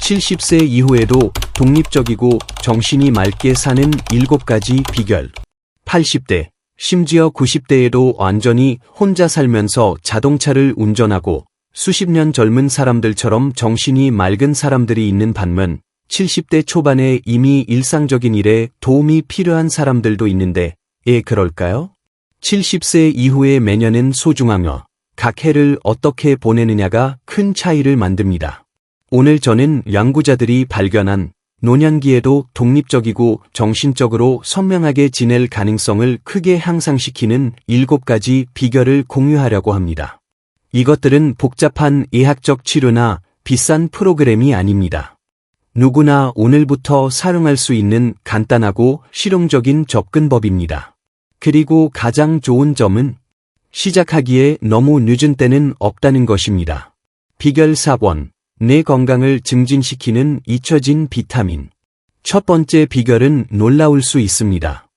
70세 이후에도 독립적이고 정신이 맑게 사는 7가지 비결. 80대, 심지어 90대에도 완전히 혼자 살면서 자동차를 운전하고 수십 년 젊은 사람들처럼 정신이 맑은 사람들이 있는 반면 70대 초반에 이미 일상적인 일에 도움이 필요한 사람들도 있는데 왜 그럴까요? 70세 이후의 매년은 소중하며 각 해를 어떻게 보내느냐가 큰 차이를 만듭니다. 오늘 저는 연구자들이 발견한 노년기에도 독립적이고 정신적으로 선명하게 지낼 가능성을 크게 향상시키는 7가지 비결을 공유하려고 합니다. 이것들은 복잡한 의학적 치료나 비싼 프로그램이 아닙니다. 누구나 오늘부터 사용할 수 있는 간단하고 실용적인 접근법입니다. 그리고 가장 좋은 점은 시작하기에 너무 늦은 때는 없다는 것입니다. 비결 4번. 뇌 건강을 증진시키는 잊혀진 비타민. 첫 번째 비결은 놀라울 수 있습니다.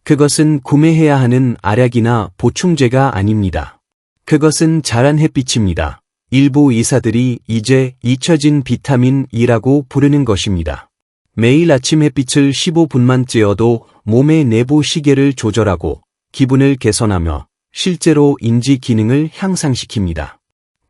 그것은 구매해야 하는 알약이나 보충제가 아닙니다. 그것은 자란 햇빛입니다. 일부 의사들이 이제 잊혀진 비타민 E라고 부르는 것입니다. 매일 아침 햇빛을 15분만 쬐어도 몸의 내부 시계를 조절하고 기분을 개선하며 실제로 인지 기능을 향상시킵니다.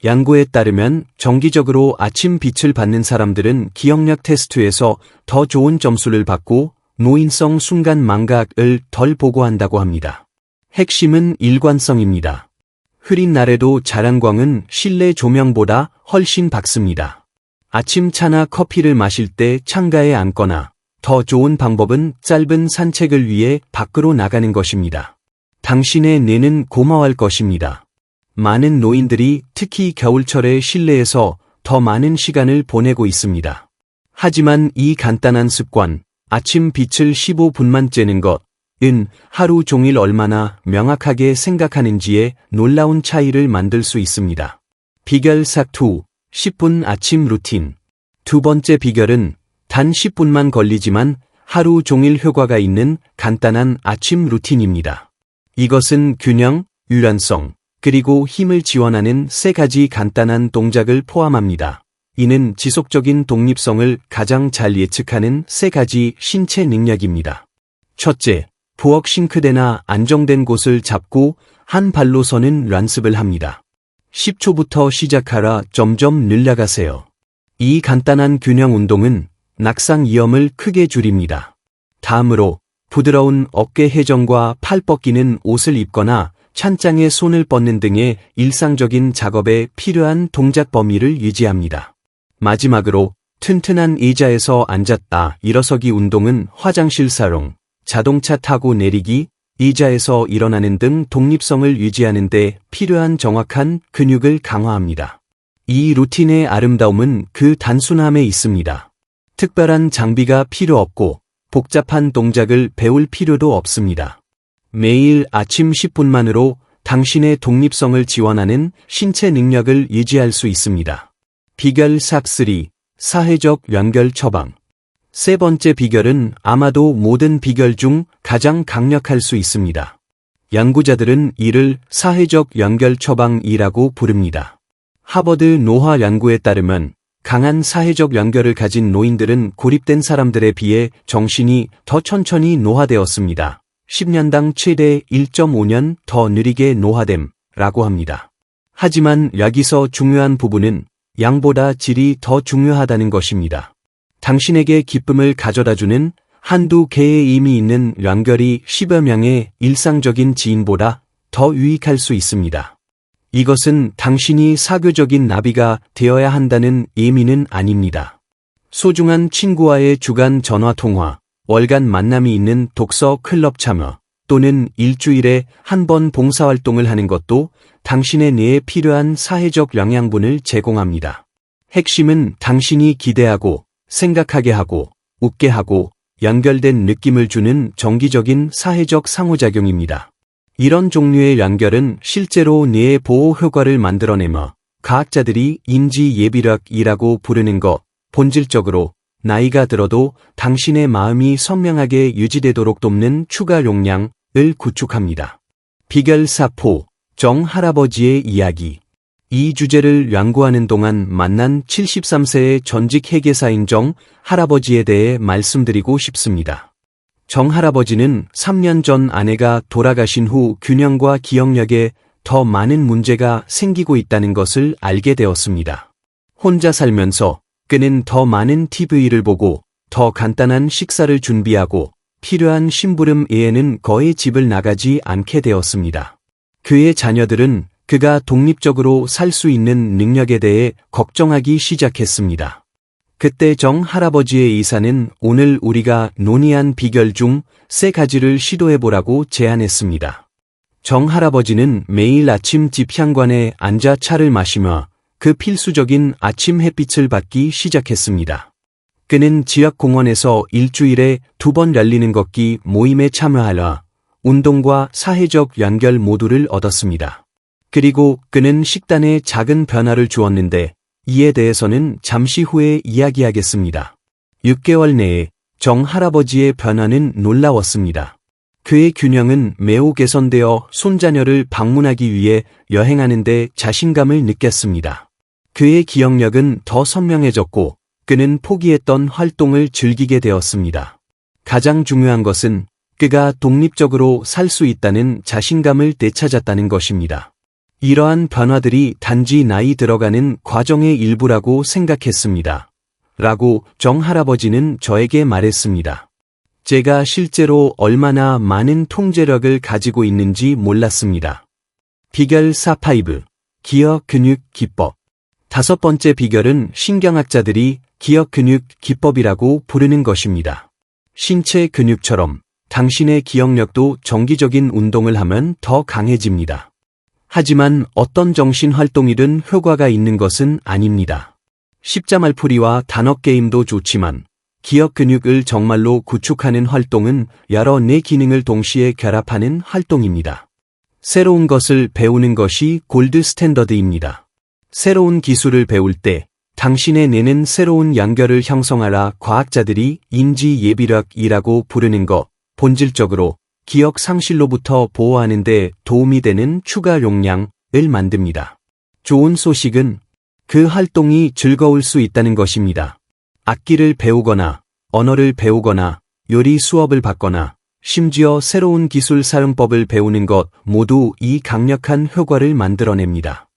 연구에 따르면 정기적으로 아침 빛을 받는 사람들은 기억력 테스트에서 더 좋은 점수를 받고 노인성 순간 망각을 덜 보고한다고 합니다. 핵심은 일관성입니다. 흐린 날에도 자란광은 실내 조명보다 훨씬 밝습니다. 아침 차나 커피를 마실 때 창가에 앉거나 더 좋은 방법은 짧은 산책을 위해 밖으로 나가는 것입니다. 당신의 뇌는 고마워할 것입니다. 많은 노인들이 특히 겨울철에 실내에서 더 많은 시간을 보내고 있습니다. 하지만 이 간단한 습관, 아침 빛을 15분만 쬐는 것은 하루 종일 얼마나 명확하게 생각하는지에 놀라운 차이를 만들 수 있습니다. 비결 4.2. 10분 아침 루틴. 두 번째 비결은 단 10분만 걸리지만 하루 종일 효과가 있는 간단한 아침 루틴입니다. 이것은 균형, 유연성, 그리고 힘을 지원하는 3가지 간단한 동작을 포함합니다. 이는 지속적인 독립성을 가장 잘 예측하는 3가지 신체 능력입니다. 첫째, 부엌 싱크대나 안정된 곳을 잡고 한 발로 서는 연습을 합니다. 10초부터 시작하라 점점 늘려가세요. 이 간단한 균형 운동은 낙상 위험을 크게 줄입니다. 다음으로 부드러운 어깨 회전과 팔 뻗기는 옷을 입거나 찬장에 손을 뻗는 등의 일상적인 작업에 필요한 동작 범위를 유지합니다. 마지막으로 튼튼한 의자에서 앉았다 일어서기 운동은 화장실 사용, 자동차 타고 내리기, 의자에서 일어나는 등 독립성을 유지하는 데 필요한 정확한 근육을 강화합니다. 이 루틴의 아름다움은 그 단순함에 있습니다. 특별한 장비가 필요 없고 복잡한 동작을 배울 필요도 없습니다. 매일 아침 10분만으로 당신의 독립성을 지원하는 신체 능력을 유지할 수 있습니다. 비결 4.3. 사회적 연결 처방. 세 번째 비결은 아마도 모든 비결 중 가장 강력할 수 있습니다. 연구자들은 이를 사회적 연결 처방이라고 부릅니다. 하버드 노화 연구에 따르면 강한 사회적 연결을 가진 노인들은 고립된 사람들에 비해 정신이 더 천천히 노화되었습니다. 10년당 최대 1.5년 더 느리게 노화됨라고 합니다. 하지만 여기서 중요한 부분은 양보다 질이 더 중요하다는 것입니다. 당신에게 기쁨을 가져다주는 한두 개의 의미 있는 연결이 10여 명의 일상적인 지인보다 더 유익할 수 있습니다. 이것은 당신이 사교적인 나비가 되어야 한다는 의미는 아닙니다. 소중한 친구와의 주간 전화통화, 월간 만남이 있는 독서 클럽 참여, 또는 일주일에 한 번 봉사활동을 하는 것도 당신의 뇌에 필요한 사회적 영양분을 제공합니다. 핵심은 당신이 기대하고, 생각하게 하고, 웃게 하고, 연결된 느낌을 주는 정기적인 사회적 상호작용입니다. 이런 종류의 연결은 실제로 뇌의 보호 효과를 만들어내며 과학자들이 인지 예비력이라고 부르는 것, 본질적으로 나이가 들어도 당신의 마음이 선명하게 유지되도록 돕는 추가 용량을 구축합니다. 비결 4.4. 정할아버지의 이야기. 이 주제를 연구하는 동안 만난 73세의 전직 회계사인 정 할아버지에 대해 말씀드리고 싶습니다. 정 할아버지는 3년 전 아내가 돌아가신 후 균형과 기억력에 더 많은 문제가 생기고 있다는 것을 알게 되었습니다. 혼자 살면서 그는 더 많은 TV를 보고 더 간단한 식사를 준비하고 필요한 심부름 외에는 거의 집을 나가지 않게 되었습니다. 그의 자녀들은 그가 독립적으로 살 수 있는 능력에 대해 걱정하기 시작했습니다. 그때 정 할아버지의 의사는 오늘 우리가 논의한 비결 중 3가지를 시도해보라고 제안했습니다. 정 할아버지는 매일 아침 집 현관에 앉아 차를 마시며 그 필수적인 아침 햇빛을 받기 시작했습니다. 그는 지역 공원에서 일주일에 2번 열리는 걷기 모임에 참여하여 운동과 사회적 연결 모두를 얻었습니다. 그리고 그는 식단에 작은 변화를 주었는데 이에 대해서는 잠시 후에 이야기하겠습니다. 6개월 내에 정 할아버지의 변화는 놀라웠습니다. 그의 균형은 매우 개선되어 손자녀를 방문하기 위해 여행하는 데 자신감을 느꼈습니다. 그의 기억력은 더 선명해졌고 그는 포기했던 활동을 즐기게 되었습니다. 가장 중요한 것은 그가 독립적으로 살 수 있다는 자신감을 되찾았다는 것입니다. 이러한 변화들이 단지 나이 들어가는 과정의 일부라고 생각했습니다. 라고 정 할아버지는 저에게 말했습니다. 제가 실제로 얼마나 많은 통제력을 가지고 있는지 몰랐습니다. 비결 4-5 기억 근육 기법 5번째 비결은 신경학자들이 기억 근육 기법이라고 부르는 것입니다. 신체 근육처럼 당신의 기억력도 정기적인 운동을 하면 더 강해집니다. 하지만 어떤 정신활동이든 효과가 있는 것은 아닙니다. 십자말풀이와 단어게임도 좋지만 기억 근육을 정말로 구축하는 활동은 여러 뇌 기능을 동시에 결합하는 활동입니다. 새로운 것을 배우는 것이 골드 스탠더드입니다. 새로운 기술을 배울 때 당신의 뇌는 새로운 연결을 형성하라 과학자들이 인지 예비력이라고 부르는 것, 본질적으로 기억 상실로부터 보호하는 데 도움이 되는 추가 용량을 만듭니다. 좋은 소식은 그 활동이 즐거울 수 있다는 것입니다. 악기를 배우거나 언어를 배우거나 요리 수업을 받거나 심지어 새로운 기술 사용법을 배우는 것 모두 이 강력한 효과를 만들어냅니다.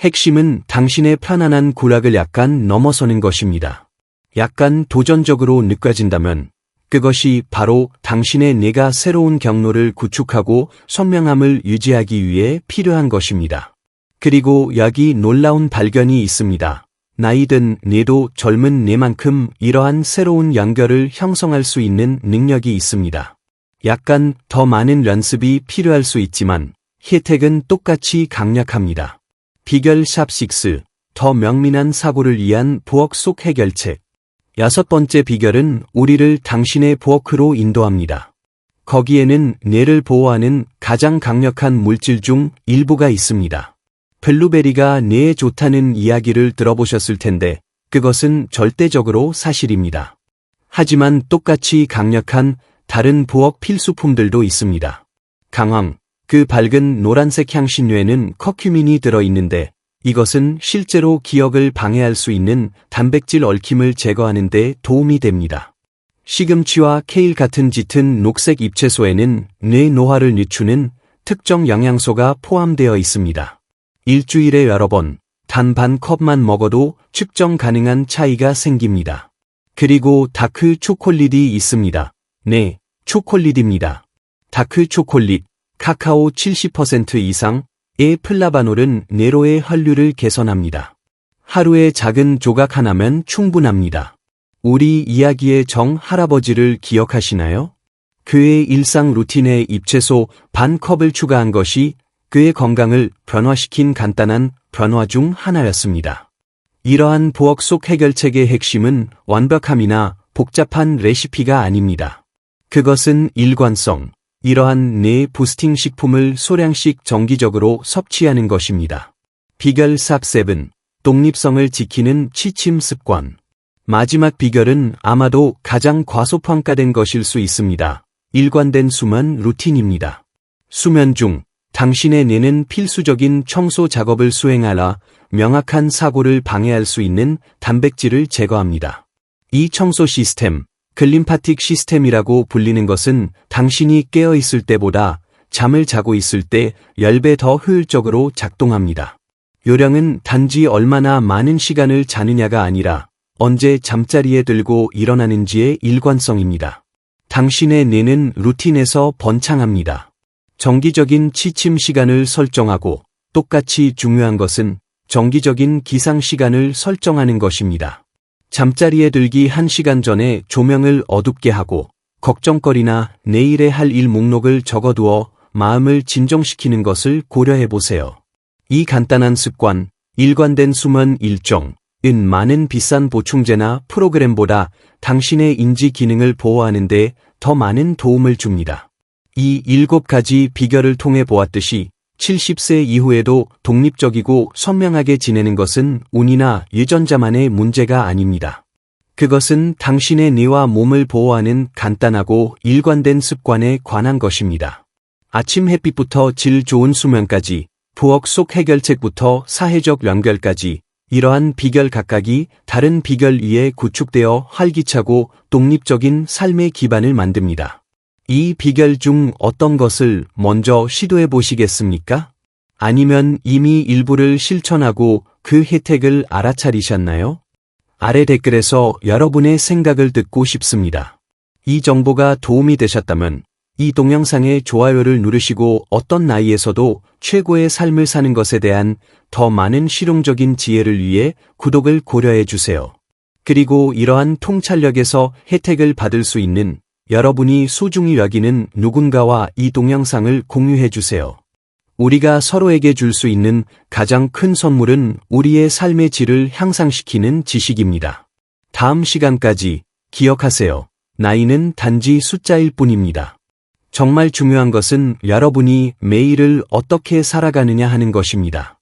핵심은 당신의 편안한 구락을 약간 넘어서는 것입니다. 약간 도전적으로 느껴진다면 그것이 바로 당신의 뇌가 새로운 경로를 구축하고 선명함을 유지하기 위해 필요한 것입니다. 그리고 여기 놀라운 발견이 있습니다. 나이든 뇌도 젊은 뇌만큼 이러한 새로운 연결을 형성할 수 있는 능력이 있습니다. 약간 더 많은 연습이 필요할 수 있지만 혜택은 똑같이 강력합니다. 비결 샵6 더 명민한 사고를 위한 부엌 속 해결책 6번째 비결은 우리를 당신의 부엌으로 인도합니다. 거기에는 뇌를 보호하는 가장 강력한 물질 중 일부가 있습니다. 블루베리가 뇌에 좋다는 이야기를 들어보셨을 텐데 그것은 절대적으로 사실입니다. 하지만 똑같이 강력한 다른 부엌 필수품들도 있습니다. 강황, 그 밝은 노란색 향신료에는 커큐민이 들어있는데 이것은 실제로 기억을 방해할 수 있는 단백질 얽힘을 제거하는 데 도움이 됩니다. 시금치와 케일 같은 짙은 녹색 잎채소에는 뇌 노화를 늦추는 특정 영양소가 포함되어 있습니다. 일주일에 여러 번, 단 반 컵만 먹어도 측정 가능한 차이가 생깁니다. 그리고 다크 초콜릿이 있습니다. 네, 초콜릿입니다. 다크 초콜릿, 카카오 70% 이상의 플라바놀은 뇌로의 혈류를 개선합니다. 하루에 작은 조각 하나면 충분합니다. 우리 이야기의 정 할아버지를 기억하시나요? 그의 일상 루틴에 잎채소 반 컵을 추가한 것이 그의 건강을 변화시킨 간단한 변화 중 하나였습니다. 이러한 부엌 속 해결책의 핵심은 완벽함이나 복잡한 레시피가 아닙니다. 그것은 일관성, 이러한 뇌 부스팅 식품을 소량씩 정기적으로 섭취하는 것입니다. 비결 샵7, 독립성을 지키는 취침 습관. 마지막 비결은 아마도 가장 과소평가된 것일 수 있습니다. 일관된 수면 루틴입니다. 수면 중 당신의 뇌는 필수적인 청소 작업을 수행하라 명확한 사고를 방해할 수 있는 단백질을 제거합니다. 이 청소 시스템, 글림파틱 시스템이라고 불리는 것은 당신이 깨어 있을 때보다 잠을 자고 있을 때 10배 더 효율적으로 작동합니다. 요령은 단지 얼마나 많은 시간을 자느냐가 아니라 언제 잠자리에 들고 일어나는지의 일관성입니다. 당신의 뇌는 루틴에서 번창합니다. 정기적인 취침 시간을 설정하고 똑같이 중요한 것은 정기적인 기상 시간을 설정하는 것입니다. 잠자리에 들기 1시간 전에 조명을 어둡게 하고 걱정거리나 내일에 할 일 목록을 적어두어 마음을 진정시키는 것을 고려해 보세요. 이 간단한 습관, 일관된 수면 일정은 많은 비싼 보충제나 프로그램보다 당신의 인지 기능을 보호하는 데 더 많은 도움을 줍니다. 이 7가지 비결을 통해 보았듯이 70세 이후에도 독립적이고 선명하게 지내는 것은 운이나 유전자만의 문제가 아닙니다. 그것은 당신의 뇌와 몸을 보호하는 간단하고 일관된 습관에 관한 것입니다. 아침 햇빛부터 질 좋은 수면까지, 부엌 속 해결책부터 사회적 연결까지, 이러한 비결 각각이 다른 비결 위에 구축되어 활기차고 독립적인 삶의 기반을 만듭니다. 이 비결 중 어떤 것을 먼저 시도해 보시겠습니까? 아니면 이미 일부를 실천하고 그 혜택을 알아차리셨나요? 아래 댓글에서 여러분의 생각을 듣고 싶습니다. 이 정보가 도움이 되셨다면 이 동영상에 좋아요를 누르시고 어떤 나이에서도 최고의 삶을 사는 것에 대한 더 많은 실용적인 지혜를 위해 구독을 고려해 주세요. 그리고 이러한 통찰력에서 혜택을 받을 수 있는 여러분이 소중히 여기는 누군가와 이 동영상을 공유해 주세요. 우리가 서로에게 줄 수 있는 가장 큰 선물은 우리의 삶의 질을 향상시키는 지식입니다. 다음 시간까지 기억하세요. 나이는 단지 숫자일 뿐입니다. 정말 중요한 것은 여러분이 매일을 어떻게 살아가느냐 하는 것입니다.